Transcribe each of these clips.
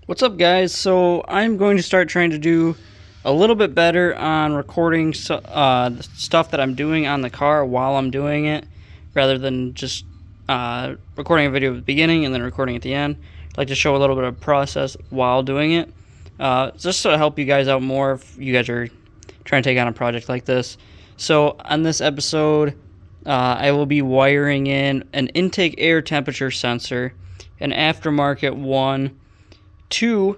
What's up, guys? So I'm going to start trying to do a little bit better on recording the stuff that I'm doing on the car while I'm doing it, rather than just recording a video at the beginning and then recording at the end. I'd like to show a little bit of process while doing it, just to help you guys out more if you guys are trying to take on a project like this. So on this episode, I will be wiring in an intake air temperature sensor, an aftermarket one, to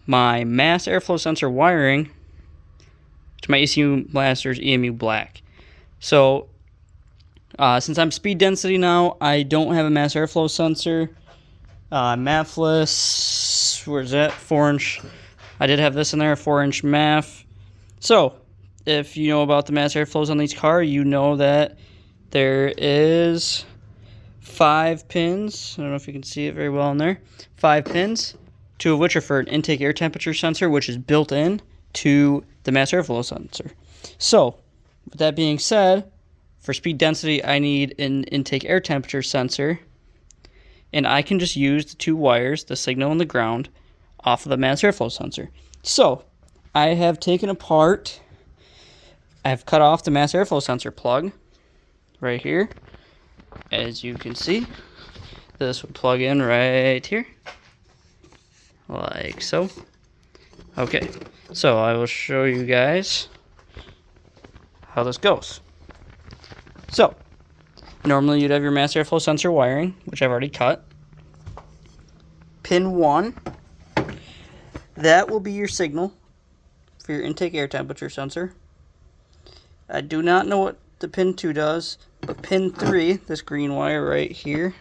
my mass airflow sensor wiring to my ECU Blasters EMU Black. So since I'm speed density now, I don't have a mass airflow sensor. Mafless, where's that? 4-inch. I did have this in there, a 4-inch MAF. So if you know about the mass airflows on these cars, you know that there is 5 pins. I don't know if you can see it very well in there. 5 pins. 2 of which are for an intake air temperature sensor, which is built in to the mass airflow sensor. So, with that being said, for speed density, I need an intake air temperature sensor, and I can just use the 2 wires, the signal and the ground, off of the mass airflow sensor. So, I have taken apart, I've cut off the mass airflow sensor plug right here. As you can see, this would plug in right here, like so. Okay, so I will show you guys how this goes. So, normally you'd have your mass airflow sensor wiring, which I've already cut. Pin 1, that will be your signal for your intake air temperature sensor. I do not know what the pin 2 does, but pin 3, this green wire right here,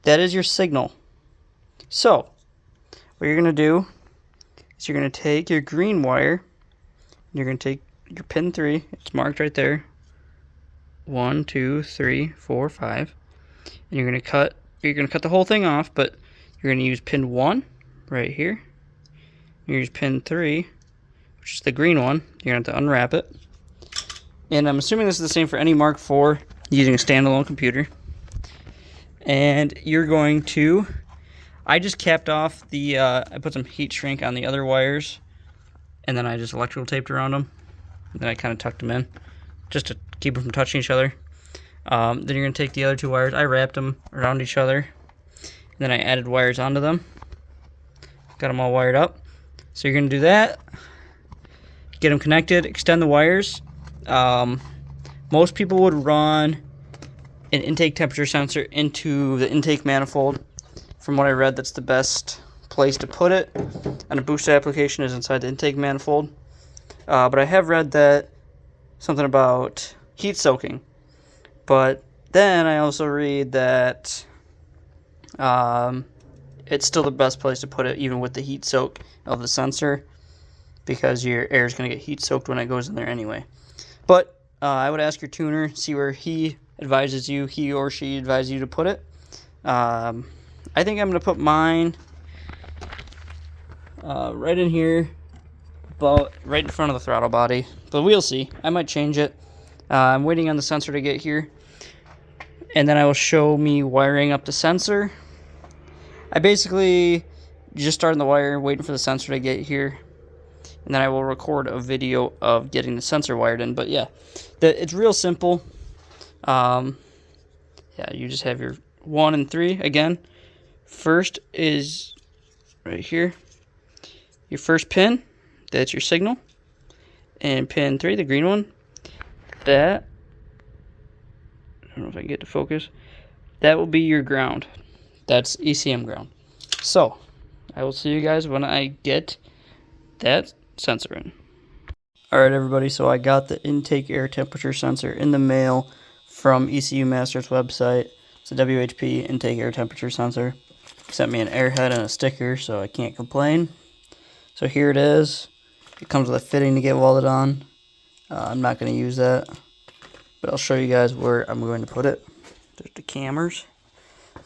that is your signal. So, what you're going to do is you're going to take your green wire, you're going to take your pin 3, it's marked right there, 1, 2, 3, 4, 5, and you're going to cut the whole thing off, but you're going to use pin 1 right here, you use pin 3, which is the green one, you're going to have to unwrap it, and I'm assuming this is the same for any Mark IV using a standalone computer, and you're going to, I just capped off the, I put some heat shrink on the other wires, and then I just electrical taped around them, and then I kind of tucked them in, just to keep them from touching each other. Then you're going to take the other 2 wires, I wrapped them around each other, and then I added wires onto them, got them all wired up. So you're going to do that, get them connected, extend the wires. Most people would run an intake temperature sensor into the intake manifold. From what I read, that's the best place to put it. And a boost application is inside the intake manifold. But I have read that something about heat soaking. But then I also read that it's still the best place to put it, even with the heat soak of the sensor, because your air is going to get heat soaked when it goes in there anyway. But I would ask your tuner, see where he or she advises you to put it. I think I'm going to put mine right in here, about right in front of the throttle body. But we'll see. I might change it. I'm waiting on the sensor to get here, and then I will show me wiring up the sensor. I basically just started the wire, waiting for the sensor to get here, and then I will record a video of getting the sensor wired in. But yeah, it's real simple. Yeah, you just have your 1 and 3 again. First is right here, your first pin, that's your signal, and pin 3, the green one, that, I don't know if I can get to focus, that will be your ground. That's ECM ground. So, I will see you guys when I get that sensor in. Alright everybody, so I got the intake air temperature sensor in the mail from ECU Master's website. It's a WHP intake air temperature sensor. Sent me an airhead and a sticker, so I can't complain. So here it is. It comes with a fitting to get welded on. I'm not going to use that, but I'll show you guys where I'm going to put it. There's the cameras.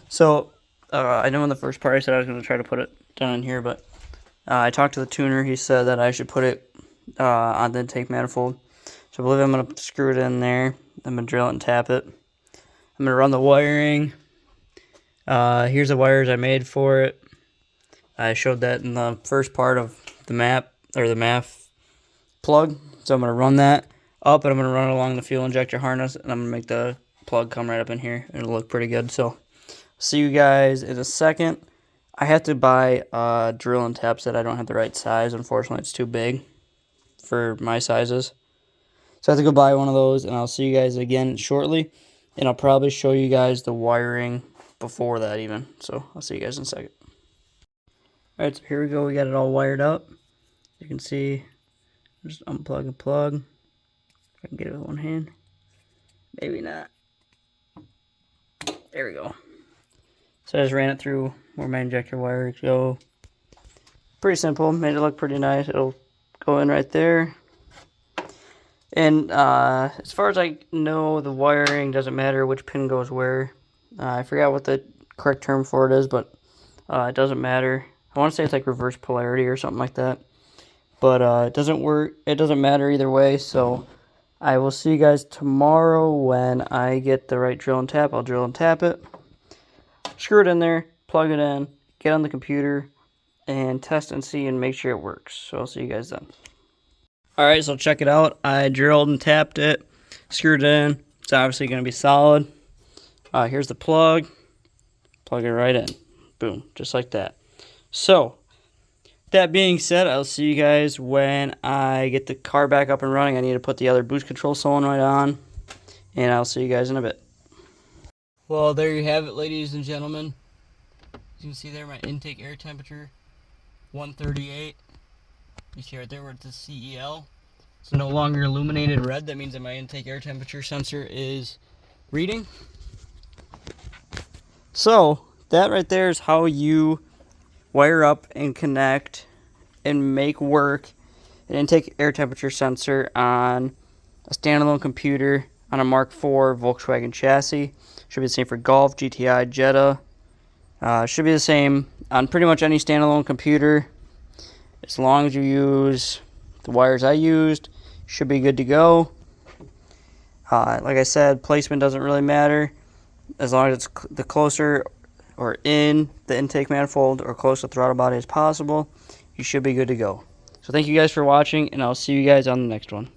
So I know in the first part I said I was going to try to put it down in here, but I talked to the tuner. He said that I should put it on the intake manifold. So I believe I'm going to screw it in there. I'm going to drill it and tap it. I'm going to run the wiring. Here's the wires I made for it. I showed that in the first part of the map, or the MAF plug. So I'm going to run that up, and I'm going to run it along the fuel injector harness, and I'm going to make the plug come right up in here. It'll look pretty good. So see you guys in a second. I have to buy a drill and tap set. I don't have the right size. Unfortunately, it's too big for my sizes. So I have to go buy one of those, and I'll see you guys again shortly. And I'll probably show you guys the wiring before that even. So I'll see you guys in a second. Alright, so here we go. We got it all wired up. You can see, just unplug and plug. If I can get it with one hand. Maybe not. There we go. So I just ran it through where my injector wires go. Pretty simple. Made it look pretty nice. It'll go in right there. And as far as I know, the wiring doesn't matter which pin goes where. I forgot what the correct term for it is, but it doesn't matter. I want to say it's like reverse polarity or something like that. But it doesn't work. It doesn't matter either way. So I will see you guys tomorrow when I get the right drill and tap. I'll drill and tap it. Screw it in there. Plug it in. Get on the computer. And test and see and make sure it works. So I'll see you guys then. Alright, so check it out. I drilled and tapped it. Screwed it in. It's obviously going to be solid. Here's the plug. Plug it right in. Boom. Just like that. So, that being said, I'll see you guys when I get the car back up and running. I need to put the other boost control solenoid on. And I'll see you guys in a bit. Well, there you have it, ladies and gentlemen. As you can see there, my intake air temperature, 138. You see right there where it says CEL. It's no longer illuminated red. That means that my intake air temperature sensor is reading. So, that right there is how you wire up and connect and make work an intake air temperature sensor on a standalone computer on a Mark IV Volkswagen chassis. Should be the same for Golf, GTI, Jetta. Should be the same on pretty much any standalone computer. As long as you use the wires I used, should be good to go. Like I said, placement doesn't really matter. As long as it's the closer or in the intake manifold or close to the throttle body as possible, you should be good to go. So thank you guys for watching, and I'll see you guys on the next one.